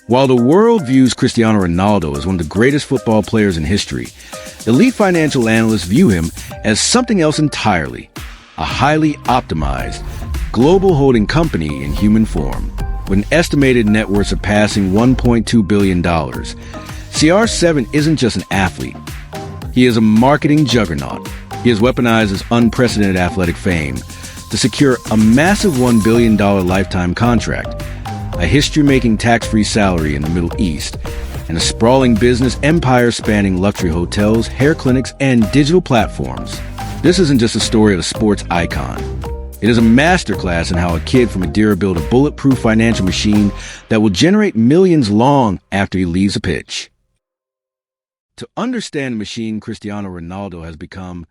While the world views Cristiano Ronaldo as one of the greatest football players in history, elite financial analysts view him as something else entirely, a highly optimized, global holding company in human form, with an estimated net worth surpassing $1.2 billion. CR7 isn't just an athlete. He is a marketing juggernaut. He has weaponized his unprecedented athletic fame to secure a massive $1 billion lifetime contract, a history-making tax-free salary in the Middle East, and a sprawling business empire spanning luxury hotels, hair clinics, and digital platforms. This isn't just a story of a sports icon. It is a masterclass in how a kid from Madeira built a bulletproof financial machine that will generate millions long after he leaves a pitch. To understand the machine Cristiano Ronaldo has become,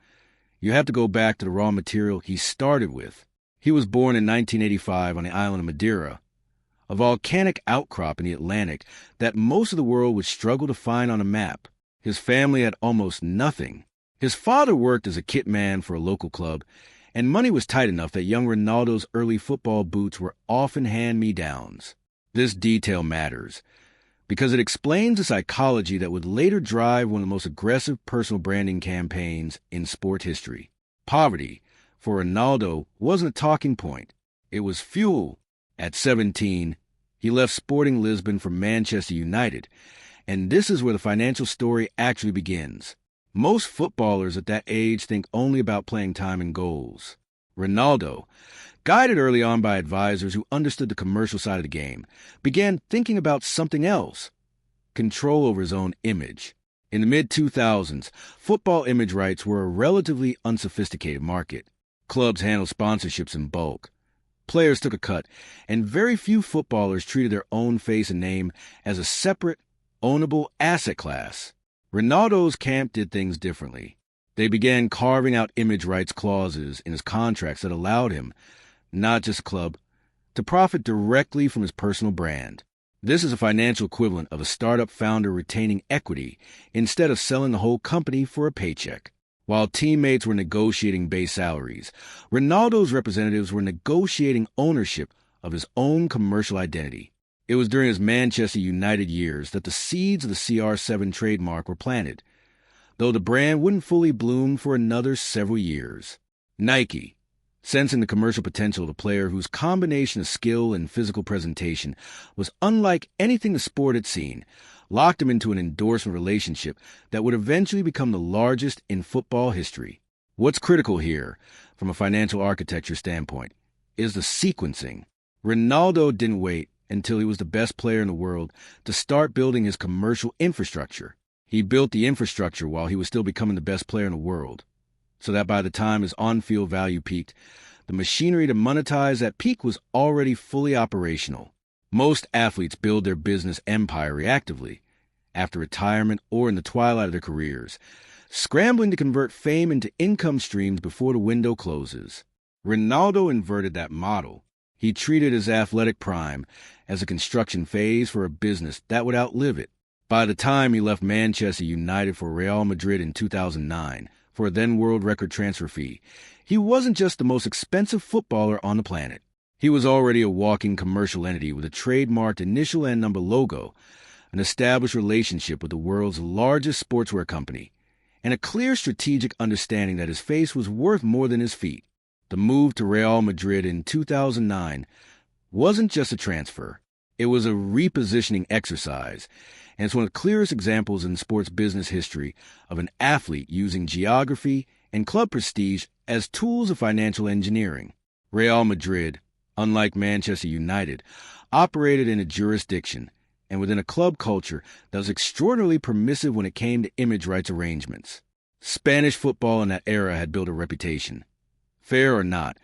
you have to go back to the raw material he started with. He was born in 1985 on the island of Madeira, a volcanic outcrop in the Atlantic that most of the world would struggle to find on a map. His family had almost nothing. His father worked as a kit man for a local club, and money was tight enough that young Ronaldo's early football boots were often hand-me-downs. This detail matters, because it explains the psychology that would later drive one of the most aggressive personal branding campaigns in sport history. Poverty, for Ronaldo, wasn't a talking point. It was fuel. At 17, he left Sporting Lisbon for Manchester United, and this is where the financial story actually begins. Most footballers at that age think only about playing time and goals. Ronaldo, guided early on by advisors who understood the commercial side of the game, began thinking about something else: control over his own image. In the mid-2000s, football image rights were a relatively unsophisticated market. Clubs handled sponsorships in bulk. Players took a cut, and very few footballers treated their own face and name as a separate, ownable asset class. Ronaldo's camp did things differently. They began carving out image rights clauses in his contracts that allowed him, not just a club, to profit directly from his personal brand. This is a financial equivalent of a startup founder retaining equity instead of selling the whole company for a paycheck. While teammates were negotiating base salaries, Ronaldo's representatives were negotiating ownership of his own commercial identity. It was during his Manchester United years that the seeds of the CR7 trademark were planted, though the brand wouldn't fully bloom for another several years. Nike, sensing the commercial potential of a player whose combination of skill and physical presentation was unlike anything the sport had seen, locked him into an endorsement relationship that would eventually become the largest in football history. What's critical here, from a financial architecture standpoint, is the sequencing. Ronaldo didn't wait until he was the best player in the world to start building his commercial infrastructure. He built the infrastructure while he was still becoming the best player in the world, so that by the time his on-field value peaked, the machinery to monetize that peak was already fully operational. Most athletes build their business empire reactively, after retirement or in the twilight of their careers, scrambling to convert fame into income streams before the window closes. Ronaldo inverted that model. He treated his athletic prime as a construction phase for a business that would outlive it. By the time he left Manchester United for Real Madrid in 2009 for a then-world record transfer fee, he wasn't just the most expensive footballer on the planet. He was already a walking commercial entity with a trademarked initial and number logo, an established relationship with the world's largest sportswear company, and a clear strategic understanding that his face was worth more than his feet. The move to Real Madrid in 2009 wasn't just a transfer. It was a repositioning exercise, and it's one of the clearest examples in sports business history of an athlete using geography and club prestige as tools of financial engineering. Real Madrid, unlike Manchester United, operated in a jurisdiction and within a club culture that was extraordinarily permissive when it came to image rights arrangements. Spanish football in that era had built a reputation, fair or not,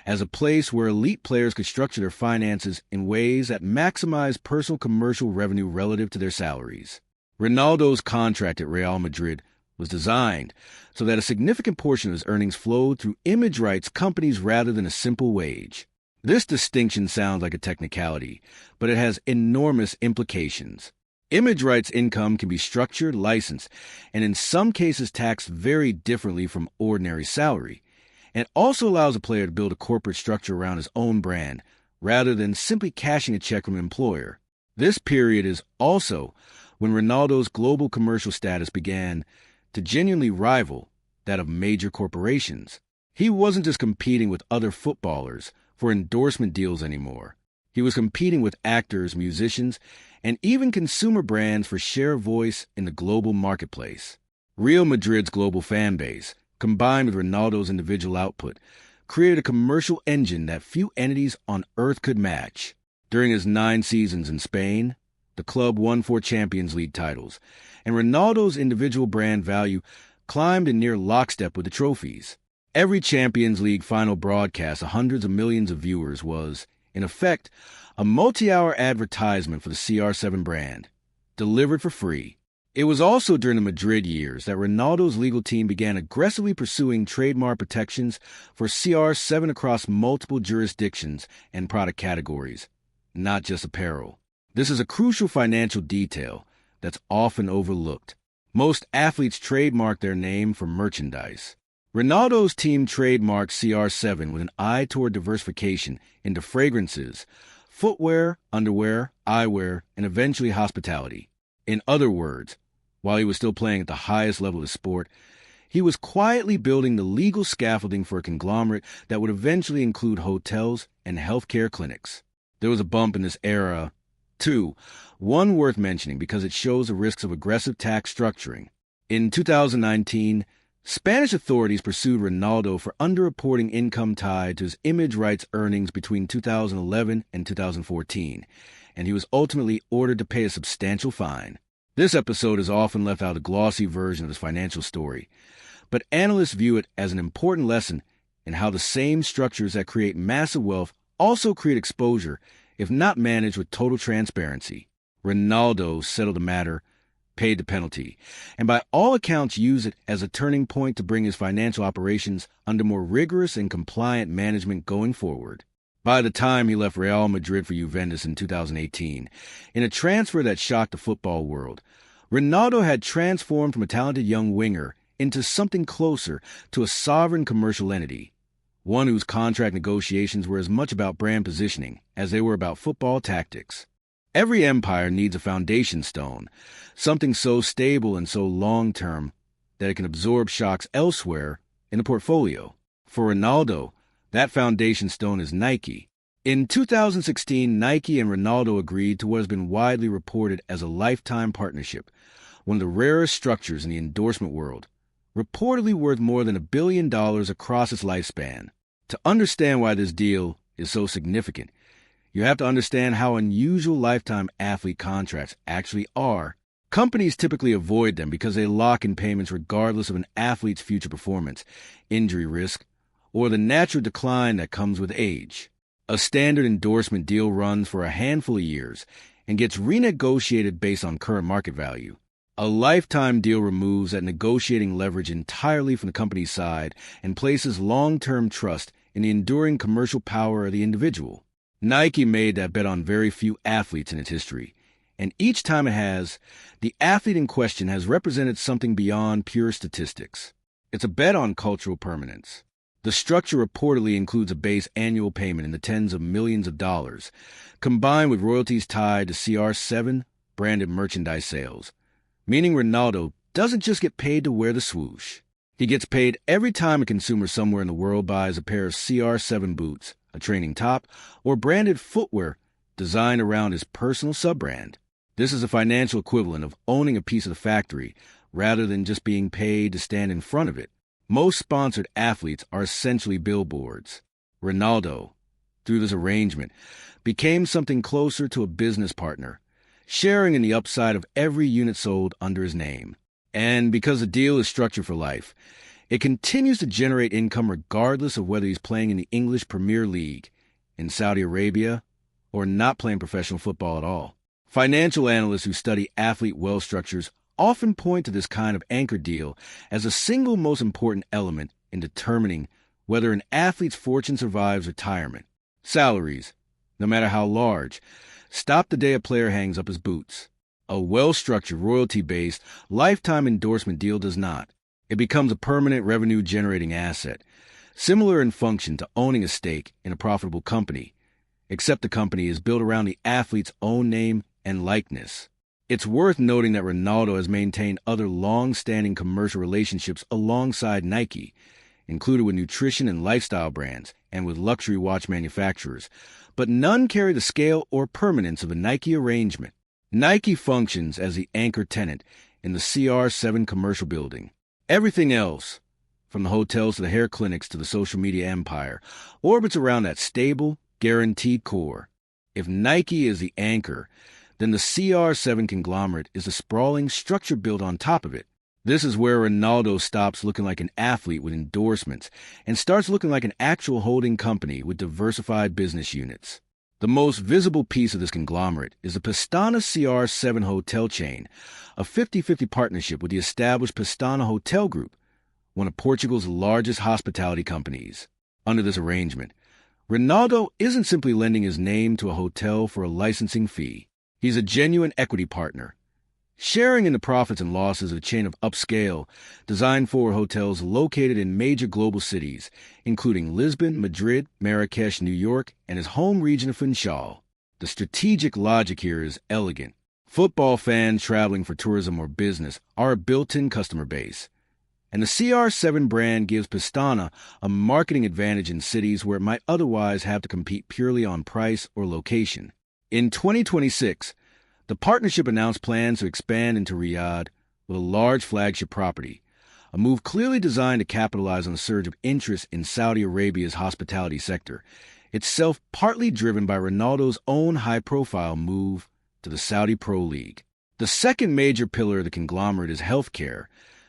as a place where elite players could structure their finances in ways that maximized personal commercial revenue relative to their salaries. Ronaldo's contract at Real Madrid was designed so that a significant portion of his earnings flowed through image rights companies rather than a simple wage. This distinction sounds like a technicality, but it has enormous implications. Image rights income can be structured, licensed, and in some cases taxed very differently from ordinary salary, and also allows a player to build a corporate structure around his own brand, rather than simply cashing a check from an employer. This period is also when Ronaldo's global commercial status began to genuinely rival that of major corporations. He wasn't just competing with other footballers for endorsement deals anymore. He was competing with actors, musicians, and even consumer brands for share of voice in the global marketplace. Real Madrid's global fan base, combined with Ronaldo's individual output, created a commercial engine that few entities on earth could match. During his 9 seasons in Spain, the club won 4 Champions League titles, and Ronaldo's individual brand value climbed in near lockstep with the trophies. Every Champions League final broadcast of hundreds of millions of viewers was, in effect, a multi-hour advertisement for the CR7 brand, delivered for free. It was also during the Madrid years that Ronaldo's legal team began aggressively pursuing trademark protections for CR7 across multiple jurisdictions and product categories, not just apparel. This is a crucial financial detail that's often overlooked. Most athletes trademark their name for merchandise. Ronaldo's team trademarked CR7 with an eye toward diversification into fragrances, footwear, underwear, eyewear, and eventually hospitality. In other words, while he was still playing at the highest level of the sport, he was quietly building the legal scaffolding for a conglomerate that would eventually include hotels and healthcare clinics. There was a bump in this era, too, one worth mentioning because it shows the risks of aggressive tax structuring. In 2019, Spanish authorities pursued Ronaldo for underreporting income tied to his image rights earnings between 2011 and 2014, and he was ultimately ordered to pay a substantial fine. This episode is often left out a glossy version of his financial story, but analysts view it as an important lesson in how the same structures that create massive wealth also create exposure if not managed with total transparency. Ronaldo settled the matter, paid the penalty, and by all accounts used it as a turning point to bring his financial operations under more rigorous and compliant management going forward. By the time he left Real Madrid for Juventus in 2018, in a transfer that shocked the football world, Ronaldo had transformed from a talented young winger into something closer to a sovereign commercial entity, one whose contract negotiations were as much about brand positioning as they were about football tactics. Every empire needs a foundation stone, something so stable and so long-term that it can absorb shocks elsewhere in the portfolio. For Ronaldo, that foundation stone is Nike. In 2016, Nike and Ronaldo agreed to what has been widely reported as a lifetime partnership, one of the rarest structures in the endorsement world, reportedly worth more than $1 billion across its lifespan. To understand why this deal is so significant, you have to understand how unusual lifetime athlete contracts actually are. Companies typically avoid them because they lock in payments regardless of an athlete's future performance, injury risk, or the natural decline that comes with age. A standard endorsement deal runs for a handful of years and gets renegotiated based on current market value. A lifetime deal removes that negotiating leverage entirely from the company's side and places long-term trust in the enduring commercial power of the individual. Nike made that bet on very few athletes in its history, and each time it has, the athlete in question has represented something beyond pure statistics. It's a bet on cultural permanence. The structure reportedly includes a base annual payment in the tens of millions of dollars, combined with royalties tied to CR7 branded merchandise sales, meaning Ronaldo doesn't just get paid to wear the swoosh. He gets paid every time a consumer somewhere in the world buys a pair of CR7 boots, a training top, or branded footwear designed around his personal sub-brand. This is a financial equivalent of owning a piece of the factory rather than just being paid to stand in front of it. Most sponsored athletes are essentially billboards. Ronaldo, through this arrangement, became something closer to a business partner, sharing in the upside of every unit sold under his name. And because the deal is structured for life, it continues to generate income regardless of whether he's playing in the English Premier League, in Saudi Arabia, or not playing professional football at all. Financial analysts who study athlete wealth structures often point to this kind of anchor deal as the single most important element in determining whether an athlete's fortune survives retirement. Salaries, no matter how large, stop the day a player hangs up his boots. A well-structured, royalty-based, lifetime endorsement deal does not. It becomes a permanent revenue-generating asset, similar in function to owning a stake in a profitable company, except the company is built around the athlete's own name and likeness. It's worth noting that Ronaldo has maintained other long-standing commercial relationships alongside Nike, included with nutrition and lifestyle brands and with luxury watch manufacturers, but none carry the scale or permanence of a Nike arrangement. Nike functions as the anchor tenant in the CR7 commercial building. Everything else, from the hotels to the hair clinics to the social media empire, orbits around that stable, guaranteed core. If Nike is the anchor, then the CR7 conglomerate is the sprawling structure built on top of it. This is where Ronaldo stops looking like an athlete with endorsements and starts looking like an actual holding company with diversified business units. The most visible piece of this conglomerate is the Pestana CR7 hotel chain, a 50-50 partnership with the established Pestana Hotel Group, one of Portugal's largest hospitality companies. Under this arrangement, Ronaldo isn't simply lending his name to a hotel for a licensing fee. He's a genuine equity partner, sharing in the profits and losses of a chain of upscale, design-forward hotels located in major global cities, including Lisbon, Madrid, Marrakesh, New York, and his home region of Funchal. The strategic logic here is elegant. Football fans traveling for tourism or business are a built-in customer base, and the CR7 brand gives Pestana a marketing advantage in cities where it might otherwise have to compete purely on price or location. In 2026, the partnership announced plans to expand into Riyadh with a large flagship property, a move clearly designed to capitalize on the surge of interest in Saudi Arabia's hospitality sector, itself partly driven by Ronaldo's own high-profile move to the Saudi Pro League. The second major pillar of the conglomerate is healthcare,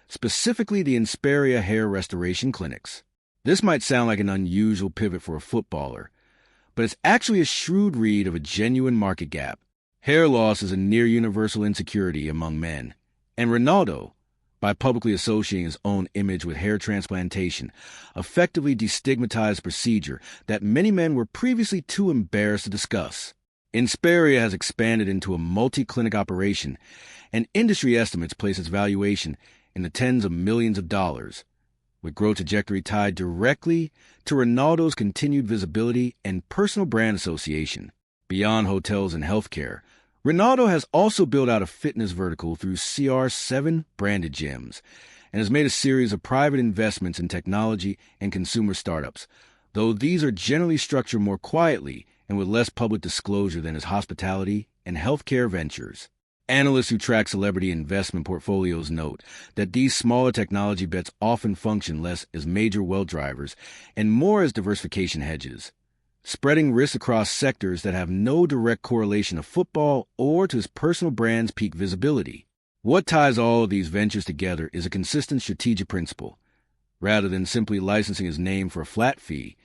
specifically the Insperia hair restoration clinics. This might sound like an unusual pivot for a footballer, but it's actually a shrewd read of a genuine market gap. Hair loss is a near-universal insecurity among men, and Ronaldo, by publicly associating his own image with hair transplantation, effectively destigmatized a procedure that many men were previously too embarrassed to discuss. Insperia has expanded into a multi-clinic operation, and industry estimates place its valuation in the tens of millions of dollars, with growth trajectory tied directly to Ronaldo's continued visibility and personal brand association. Beyond hotels and healthcare, Ronaldo has also built out a fitness vertical through CR7 branded gyms and has made a series of private investments in technology and consumer startups, though these are generally structured more quietly and with less public disclosure than his hospitality and healthcare ventures. Analysts who track celebrity investment portfolios note that these smaller technology bets often function less as major wealth drivers and more as diversification hedges, spreading risk across sectors that have no direct correlation to football or to his personal brand's peak visibility. What ties all of these ventures together is a consistent strategic principle. Rather than simply licensing his name for a flat fee,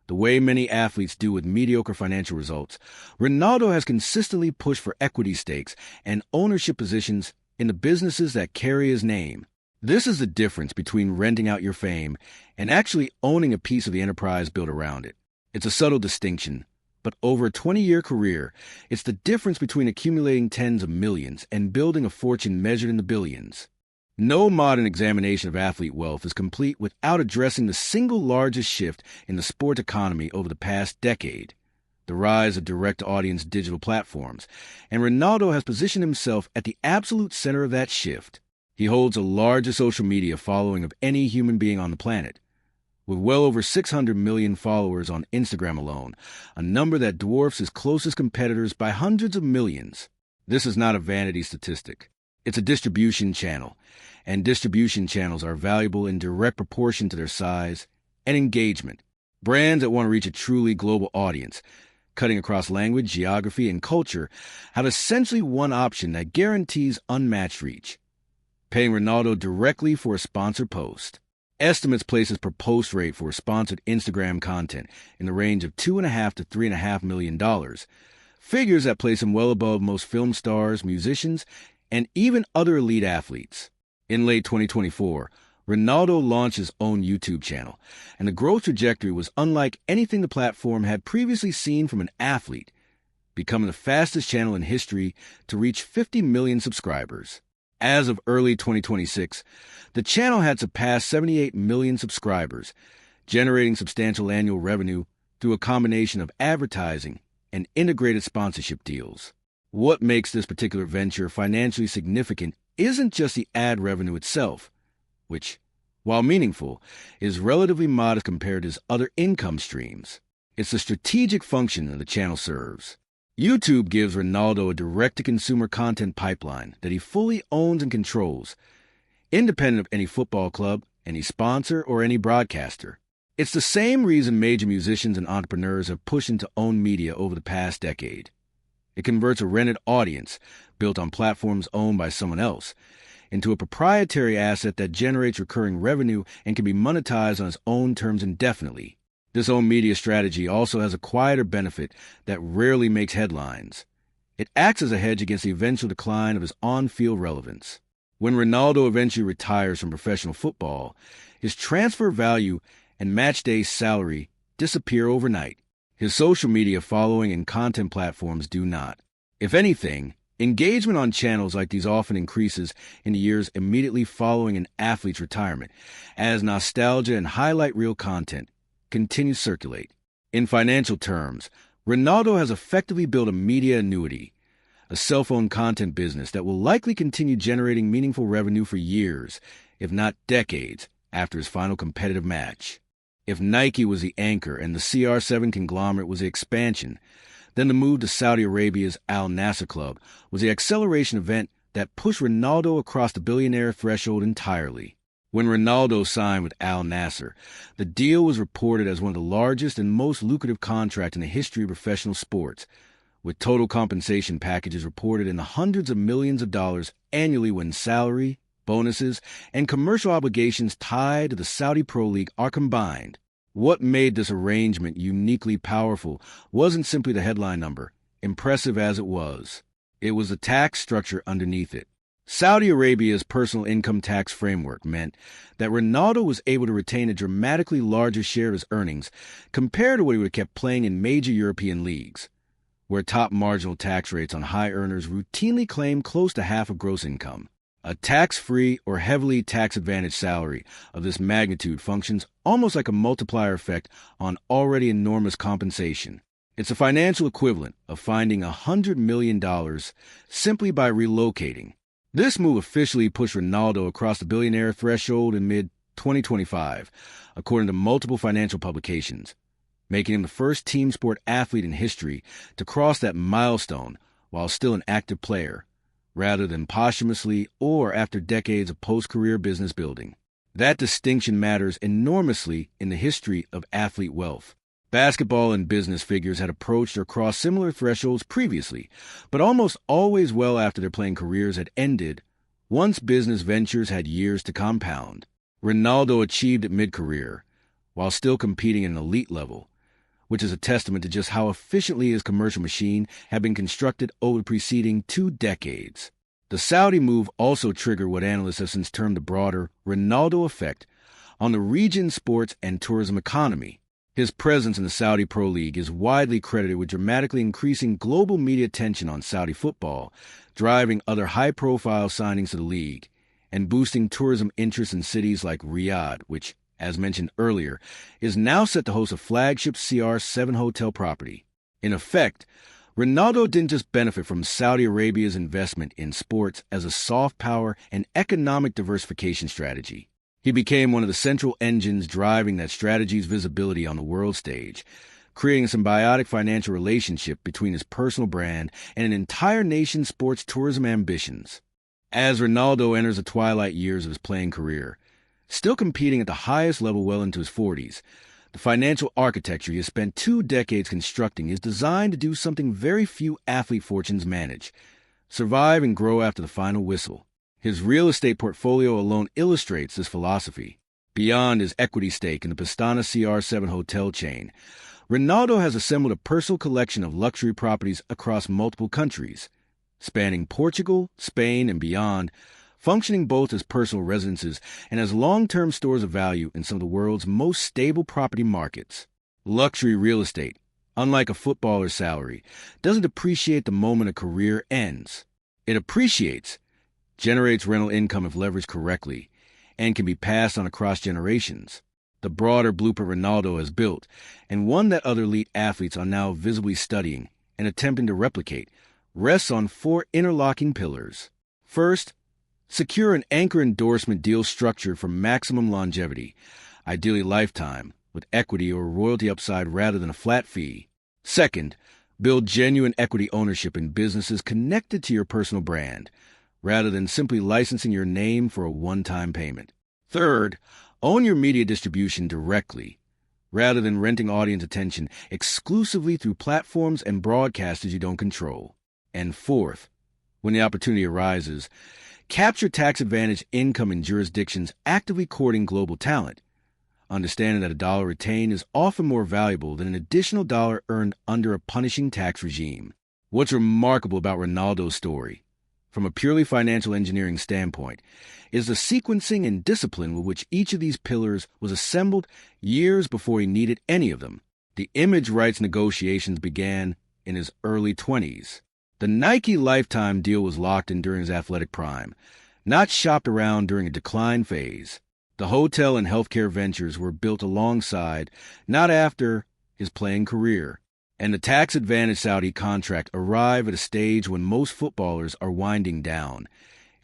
the way many athletes do with mediocre financial results, Ronaldo has consistently pushed for equity stakes and ownership positions in the businesses that carry his name. This is the difference between renting out your fame and actually owning a piece of the enterprise built around it. It's a subtle distinction, but over a 20-year career, it's the difference between accumulating tens of millions and building a fortune measured in the billions. No modern examination of athlete wealth is complete without addressing the single largest shift in the sport economy over the past decade, the rise of direct-audience digital platforms, and Ronaldo has positioned himself at the absolute center of that shift. He holds the largest social media following of any human being on the planet, with well over 600 million followers on Instagram alone, a number that dwarfs his closest competitors by hundreds of millions. This is not a vanity statistic. It's a distribution channel, and distribution channels are valuable in direct proportion to their size and engagement. Brands that want to reach a truly global audience, cutting across language, geography, and culture, have essentially one option that guarantees unmatched reach: paying Ronaldo directly for a sponsored post. Estimates place his per post rate for sponsored Instagram content in the range of $2.5 to $3.5 million, figures that place him well above most film stars, musicians, and even other elite athletes. In late 2024, Ronaldo launched his own YouTube channel, and the growth trajectory was unlike anything the platform had previously seen from an athlete, becoming the fastest channel in history to reach 50 million subscribers. As of early 2026, the channel had surpassed 78 million subscribers, generating substantial annual revenue through a combination of advertising and integrated sponsorship deals. What makes this particular venture financially significant isn't just the ad revenue itself, which, while meaningful, is relatively modest compared to his other income streams. It's the strategic function that the channel serves. YouTube gives Ronaldo a direct-to-consumer content pipeline that he fully owns and controls, independent of any football club, any sponsor, or any broadcaster. It's the same reason major musicians and entrepreneurs have pushed into owned media over the past decade. It converts a rented audience, built on platforms owned by someone else, into a proprietary asset that generates recurring revenue and can be monetized on its own terms indefinitely. This owned media strategy also has a quieter benefit that rarely makes headlines. It acts as a hedge against the eventual decline of his on-field relevance. When Ronaldo eventually retires from professional football, his transfer value and match-day salary disappear overnight. His social media following and content platforms do not. If anything, engagement on channels like these often increases in the years immediately following an athlete's retirement, as nostalgia and highlight reel content continue to circulate. In financial terms, Ronaldo has effectively built a media annuity, a self-owned content business that will likely continue generating meaningful revenue for years, if not decades, after his final competitive match. If Nike was the anchor and the CR7 conglomerate was the expansion, then the move to Saudi Arabia's Al Nassr club was the acceleration event that pushed Ronaldo across the billionaire threshold entirely. When Ronaldo signed with Al Nassr, the deal was reported as one of the largest and most lucrative contracts in the history of professional sports, with total compensation packages reported in the hundreds of millions of dollars annually when salary, bonuses, and commercial obligations tied to the Saudi Pro League are combined. What made this arrangement uniquely powerful wasn't simply the headline number, impressive as it was. It was the tax structure underneath it. Saudi Arabia's personal income tax framework meant that Ronaldo was able to retain a dramatically larger share of his earnings compared to what he would have kept playing in major European leagues, where top marginal tax rates on high earners routinely claim close to half of gross income. A tax-free or heavily tax-advantaged salary of this magnitude functions almost like a multiplier effect on already enormous compensation. It's a financial equivalent of finding $100 million simply by relocating. This move officially pushed Ronaldo across the billionaire threshold in mid-2025, according to multiple financial publications, making him the first team sport athlete in history to cross that milestone while still an active player, rather than posthumously or after decades of post-career business building. That distinction matters enormously in the history of athlete wealth. Basketball and business figures had approached or crossed similar thresholds previously, but almost always well after their playing careers had ended, once business ventures had years to compound. Ronaldo achieved it mid-career, while still competing at an elite level, which is a testament to just how efficiently his commercial machine had been constructed over the preceding 2 decades. The Saudi move also triggered what analysts have since termed the broader Ronaldo effect on the region's sports and tourism economy. His presence in the Saudi Pro League is widely credited with dramatically increasing global media attention on Saudi football, driving other high-profile signings to the league, and boosting tourism interest in cities like Riyadh, which, as mentioned earlier, is now set to host a flagship CR7 hotel property. In effect, Ronaldo didn't just benefit from Saudi Arabia's investment in sports as a soft power and economic diversification strategy. He became one of the central engines driving that strategy's visibility on the world stage, creating a symbiotic financial relationship between his personal brand and an entire nation's sports tourism ambitions. As Ronaldo enters the twilight years of his playing career, still competing at the highest level well into his 40s, the financial architecture he has spent 2 decades constructing is designed to do something very few athlete fortunes manage: survive and grow after the final whistle. His real estate portfolio alone illustrates this philosophy. Beyond his equity stake in the Pastana CR7 hotel chain, Ronaldo has assembled a personal collection of luxury properties across multiple countries, spanning Portugal, Spain, and beyond, functioning both as personal residences and as long-term stores of value in some of the world's most stable property markets. Luxury real estate, unlike a footballer's salary, doesn't depreciate the moment a career ends. It appreciates, generates rental income if leveraged correctly, and can be passed on across generations. The broader blueprint Ronaldo has built, and one that other elite athletes are now visibly studying and attempting to replicate, rests on four interlocking pillars. First, secure an anchor endorsement deal structured for maximum longevity, ideally lifetime, with equity or royalty upside rather than a flat fee. Second, build genuine equity ownership in businesses connected to your personal brand, rather than simply licensing your name for a one-time payment. Third, own your media distribution directly, rather than renting audience attention exclusively through platforms and broadcasters you don't control. And fourth, when the opportunity arises, capture tax-advantaged income in jurisdictions actively courting global talent, understanding that a dollar retained is often more valuable than an additional dollar earned under a punishing tax regime. What's remarkable about Ronaldo's story, from a purely financial engineering standpoint, is the sequencing and discipline with which each of these pillars was assembled years before he needed any of them. The image rights negotiations began in his early 20s. The Nike lifetime deal was locked in during his athletic prime, not shopped around during a decline phase. The hotel and healthcare ventures were built alongside, not after, his playing career. And the tax-advantaged Saudi contract arrived at a stage when most footballers are winding down,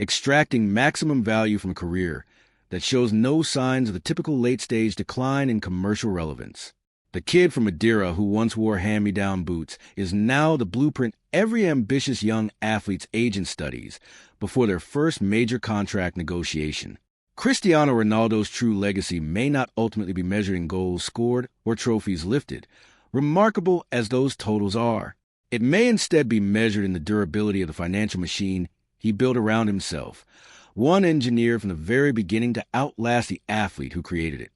extracting maximum value from a career that shows no signs of the typical late-stage decline in commercial relevance. The kid from Madeira who once wore hand-me-down boots is now the blueprint every ambitious young athlete's agent studies before their first major contract negotiation. Cristiano Ronaldo's true legacy may not ultimately be measured in goals scored or trophies lifted, remarkable as those totals are. It may instead be measured in the durability of the financial machine he built around himself, one engineered from the very beginning to outlast the athlete who created it.